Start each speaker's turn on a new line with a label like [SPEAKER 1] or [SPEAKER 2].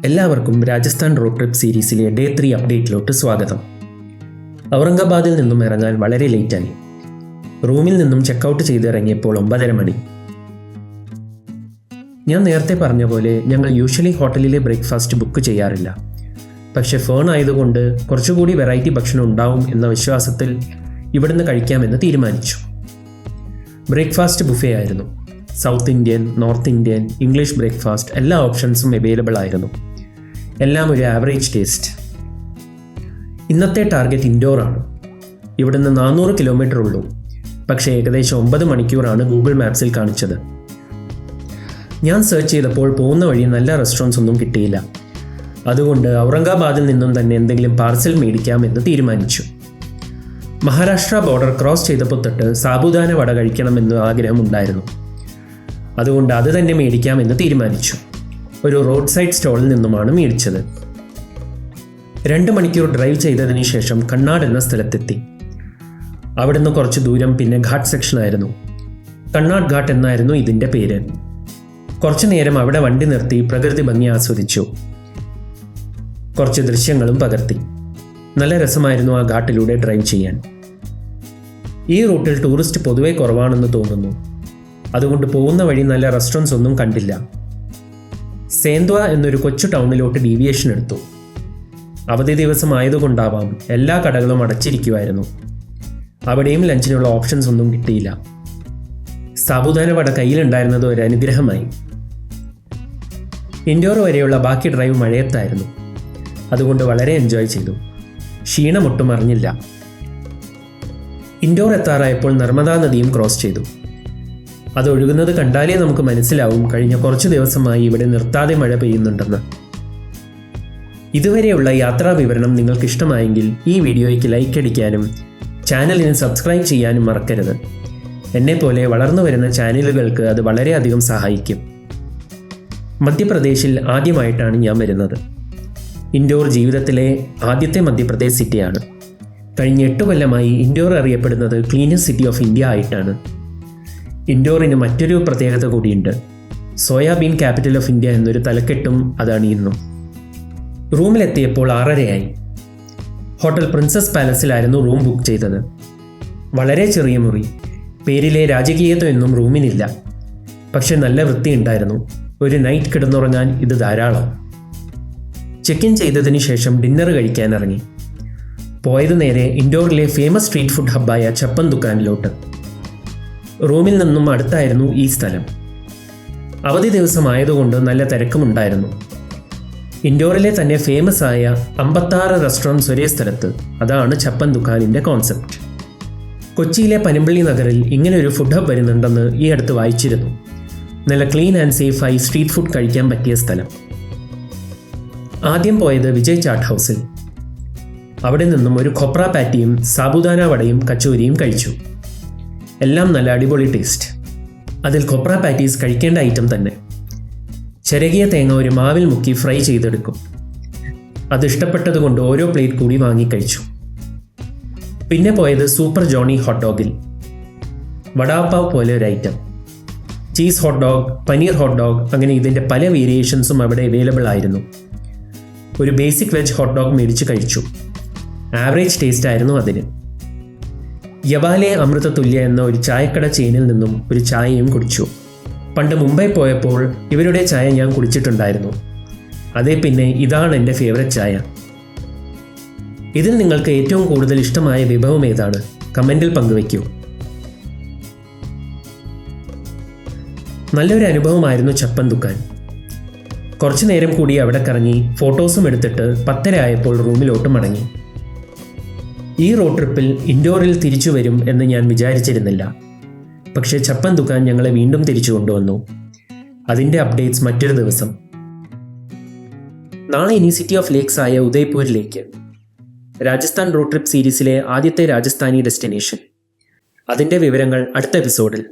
[SPEAKER 1] എല്ലാവർക്കും Rajasthan road trip സീരീസിലെ day 3 അപ്ഡേറ്റിലോട്ട് സ്വാഗതം. ഔറംഗാബാദിൽ നിന്നും ഇറങ്ങാൻ വളരെ ലേറ്റായി. റൂമിൽ നിന്നും ചെക്കൗട്ട് ചെയ്തിറങ്ങിയപ്പോൾ 9:30 മണി. ഞാൻ നേരത്തെ പറഞ്ഞ പോലെ ഞങ്ങൾ യൂഷ്വലി ഹോട്ടലിലെ ബ്രേക്ക്ഫാസ്റ്റ് ബുക്ക് ചെയ്യാറില്ല. പക്ഷേ ഫോൺ ആയതുകൊണ്ട് കുറച്ചുകൂടി വെറൈറ്റി ഭക്ഷണം ഉണ്ടാവും എന്ന വിശ്വാസത്തിൽ ഇവിടുന്ന് കഴിക്കാമെന്ന് തീരുമാനിച്ചു. ബ്രേക്ക്ഫാസ്റ്റ് ബുഫേ ആയിരുന്നു. South Indian, north Indian, English breakfast എല്ലാ ഓപ്ഷൻസും അവൈലബിൾ ആയിരുന്നു. എല്ലാം ഒരു ആവറേജ് ടേസ്റ്റ്. ഇന്നത്തെ ടാർഗറ്റ് ഇൻഡോറാണ്. ഇവിടുന്ന് 400 കിലോമീറ്റർ ഉള്ളൂ. പക്ഷേ ഏകദേശം 9 മണിക്കൂറാണ് ഗൂഗിൾ മാപ്സിൽ കാണിച്ചത്. ഞാൻ സെർച്ച് ചെയ്തപ്പോൾ പോകുന്ന വഴി നല്ല റെസ്റ്റോറൻറ്റ്സ് ഒന്നും കിട്ടിയില്ല. അതുകൊണ്ട് ഔറംഗാബാദിൽ നിന്നും തന്നെ എന്തെങ്കിലും പാർസൽ മേടിക്കാമെന്ന് തീരുമാനിച്ചു. മഹാരാഷ്ട്ര ബോർഡർ ക്രോസ് ചെയ്തപ്പോൾ തൊട്ട് സാബുദാന വട കഴിക്കണമെന്ന് ആഗ്രഹമുണ്ടായിരുന്നു. അതുകൊണ്ട് അത് തന്നെ മേടിക്കാമെന്ന് തീരുമാനിച്ചു. ഒരു റോഡ് സൈഡ് സ്റ്റോളിൽ നിന്നുമാണ് മേടിച്ചത്. 2 മണിക്കൂർ ഡ്രൈവ് ചെയ്തതിന് ശേഷം കണ്ണാട് എന്ന സ്ഥലത്തെത്തി. അവിടുന്ന് കുറച്ച് ദൂരം പിന്നെ ഘാട്ട് സെക്ഷനായിരുന്നു. കണ്ണാട് ഘാട്ട് എന്നായിരുന്നു ഇതിൻ്റെ പേര്. കുറച്ചു നേരം അവിടെ വണ്ടി നിർത്തി പ്രകൃതി ഭംഗി ആസ്വദിച്ചു. കുറച്ച് ദൃശ്യങ്ങളും പകർത്തി. നല്ല രസമായിരുന്നു ആ ഘാട്ടിലൂടെ ഡ്രൈവ് ചെയ്യാൻ. ഈ റൂട്ടിൽ ടൂറിസ്റ്റ് പൊതുവെ കുറവാണെന്ന് തോന്നുന്നു. അതുകൊണ്ട് പോകുന്ന വഴി നല്ല റെസ്റ്റോറൻറ്റ്സ് ഒന്നും കണ്ടില്ല. സേന്ദ്വ എന്നൊരു കൊച്ചു ടൗണിലോട്ട് ഡീവിയേഷൻ എടുത്തു. അവധി ദിവസം ആയതുകൊണ്ടാവാം എല്ലാ കടകളും അടച്ചിരിക്കുമായിരുന്നു. അവിടെയും ലഞ്ചിനുള്ള ഓപ്ഷൻസ് ഒന്നും കിട്ടിയില്ല. സാബുദാന വട കയ്യിലുണ്ടായിരുന്നത് ഒരു അനുഗ്രഹമായി. ഇൻഡോർ വരെയുള്ള ബാക്കി ഡ്രൈവ് മഴയത്തായിരുന്നു. അതുകൊണ്ട് വളരെ എൻജോയ് ചെയ്തു. ക്ഷീണമൊട്ടും അറിഞ്ഞില്ല. ഇൻഡോർ എത്താറായപ്പോൾ നർമ്മദാ നദിയും ക്രോസ് ചെയ്തു. അത് ഒഴുകുന്നത് കണ്ടാലേ നമുക്ക് മനസ്സിലാവും കഴിഞ്ഞ കുറച്ചു ദിവസമായി ഇവിടെ നിർത്താതെ മഴ പെയ്യുന്നുണ്ടെന്ന്. ഇതുവരെയുള്ള യാത്രാ വിവരണം നിങ്ങൾക്ക് ഇഷ്ടമായെങ്കിൽ ഈ വീഡിയോയ്ക്ക് ലൈക്ക് അടിക്കാനും ചാനലിന് സബ്സ്ക്രൈബ് ചെയ്യാനും മറക്കരുത്. എന്നെപ്പോലെ വളർന്നു വരുന്ന ചാനലുകൾക്ക് അത് വളരെയധികം സഹായിക്കും. മധ്യപ്രദേശിൽ ആദ്യമായിട്ടാണ് ഞാൻ വരുന്നത്. ഇൻഡോർ ജീവിതത്തിലെ ആദ്യത്തെ മധ്യപ്രദേശ് സിറ്റിയാണ്. കഴിഞ്ഞ 8 കൊല്ലമായി ഇൻഡോർ അറിയപ്പെടുന്നത് ക്ലീനസ്റ്റ് സിറ്റി ഓഫ് ഇന്ത്യ ആയിട്ടാണ്. ഇൻഡോറിന് മറ്റൊരു പ്രത്യേകത കൂടിയുണ്ട്. സോയാബീൻ ക്യാപിറ്റൽ ഓഫ് ഇന്ത്യ എന്നൊരു തലക്കെട്ടും അതാണ് ഇന്നും. റൂമിലെത്തിയപ്പോൾ 6:30 ഹോട്ടൽ പ്രിൻസസ് പാലസിലായിരുന്നു റൂം ബുക്ക് ചെയ്തത്. വളരെ ചെറിയ മുറി. പേരിലെ രാജകീയത്വമൊന്നും റൂമിനില്ല. പക്ഷെ നല്ല വൃത്തിയുണ്ടായിരുന്നു. ഒരു നൈറ്റ് കിടന്നുറങ്ങാൻ ഇത് ധാരാളം. ചെക്ക് ഇൻ ചെയ്തതിന് ശേഷം ഡിന്നർ കഴിക്കാൻ ഇറങ്ങി. പോയത് നേരെ ഇൻഡോറിലെ ഫേമസ് സ്ട്രീറ്റ് ഫുഡ് ഹബ്ബായ ചപ്പൻ ദുക്കാനിലോട്ട്. റൂമിൽ നിന്നും അടുത്തായിരുന്നു ഈ സ്ഥലം. അവധി ദിവസമായതുകൊണ്ട് നല്ല തിരക്കുമുണ്ടായിരുന്നു. ഇൻഡോറിലെ തന്നെ ഫേമസ് ആയ 56 റെസ്റ്റോറൻറ്റ്സ് ഒരേ സ്ഥലത്ത്. അതാണ് ചപ്പൻ ദുക്കാനിൻ്റെ കോൺസെപ്റ്റ്. കൊച്ചിയിലെ പനമ്പള്ളി നഗറിൽ ഇങ്ങനെ ഒരു ഫുഡ് ഹബ് വരുന്നുണ്ടെന്ന് ഈ അടുത്ത് വായിച്ചിരുന്നു. നല്ല ക്ലീൻ ആൻഡ് സേഫായി സ്ട്രീറ്റ് ഫുഡ് കഴിക്കാൻ പറ്റിയ സ്ഥലം. ആദ്യം പോയത് വിജയ് ചാട്ട് ഹൗസിൽ. അവിടെ നിന്നും ഒരു ഖൊപ്ര പാറ്റിയും സാബുദാന വടയും കച്ചോരിയും കഴിച്ചു. എല്ലാം നല്ല അടിപൊളി ടേസ്റ്റ്. അതിൽ ഖൊപ്ര പാറ്റീസ് കഴിക്കേണ്ട ഐറ്റം തന്നെ. ചിരകിയ തേങ്ങ ഒരു മാവിൽ മുക്കി ഫ്രൈ ചെയ്തെടുക്കും. അത് ഇഷ്ടപ്പെട്ടതുകൊണ്ട് ഓരോ പ്ലേറ്റ് കൂടി വാങ്ങിക്കഴിച്ചു. പിന്നെ പോയത് സൂപ്പർ ജോണി ഹോട്ട് ഡോഗിൽ. വടാപാവ് പോലെ ഒരു item. Cheese hot dog, paneer hot dog, അങ്ങനെ ഇതിൻ്റെ പല വേരിയേഷൻസും അവിടെ അവൈലബിൾ ആയിരുന്നു. ഒരു ബേസിക് വെജ് ഹോട്ട് ഡോഗ് മേടിച്ച് കഴിച്ചു. ആവറേജ് ടേസ്റ്റ് ആയിരുന്നു അതിന്. യവാലെ അമൃത തുല്യ എന്ന ഒരു ചായക്കട ചെയിനിൽ നിന്നും ഒരു ചായയും കുടിച്ചു. പണ്ട് മുംബൈ പോയപ്പോൾ ഇവരുടെ ചായ ഞാൻ കുടിച്ചിട്ടുണ്ടായിരുന്നു. അതേ പിന്നെ ഇതാണ് എൻ്റെ ഫേവറേറ്റ് ചായ. ഇതിൽ നിങ്ങൾക്ക് ഏറ്റവും കൂടുതൽ ഇഷ്ടമായ വിഭവം ഏതാണ്? കമൻറ്റിൽ പങ്കുവയ്ക്കൂ. നല്ലൊരു അനുഭവമായിരുന്നു ചപ്പൻ ദുക്കാൻ. കുറച്ചു നേരം കൂടി അവിടെ കറങ്ങി ഫോട്ടോസും എടുത്തിട്ട് 10:30 ആയപ്പോൾ റൂമിലോട്ട് മടങ്ങി. ഈ റോഡ് ട്രിപ്പിൽ ഇൻഡോറിൽ തിരിച്ചു വരും എന്ന് ഞാൻ വിചാരിച്ചിരുന്നില്ല. പക്ഷേ ചപ്പൻ ദുക്കാൻ ഞങ്ങളെ വീണ്ടും തിരിച്ചു കൊണ്ടുവന്നു. അതിൻ്റെ അപ്ഡേറ്റ്സ് മറ്റൊരു ദിവസം. നാളെ ഇനി സിറ്റി ഓഫ് ലേക്സ് ആയ ഉദയ്പൂരിലേക്ക്. രാജസ്ഥാൻ റോഡ് ട്രിപ്പ് സീരീസിലെ ആദ്യത്തെ രാജസ്ഥാനി ഡെസ്റ്റിനേഷൻ. അതിൻ്റെ വിവരങ്ങൾ അടുത്ത എപ്പിസോഡിൽ.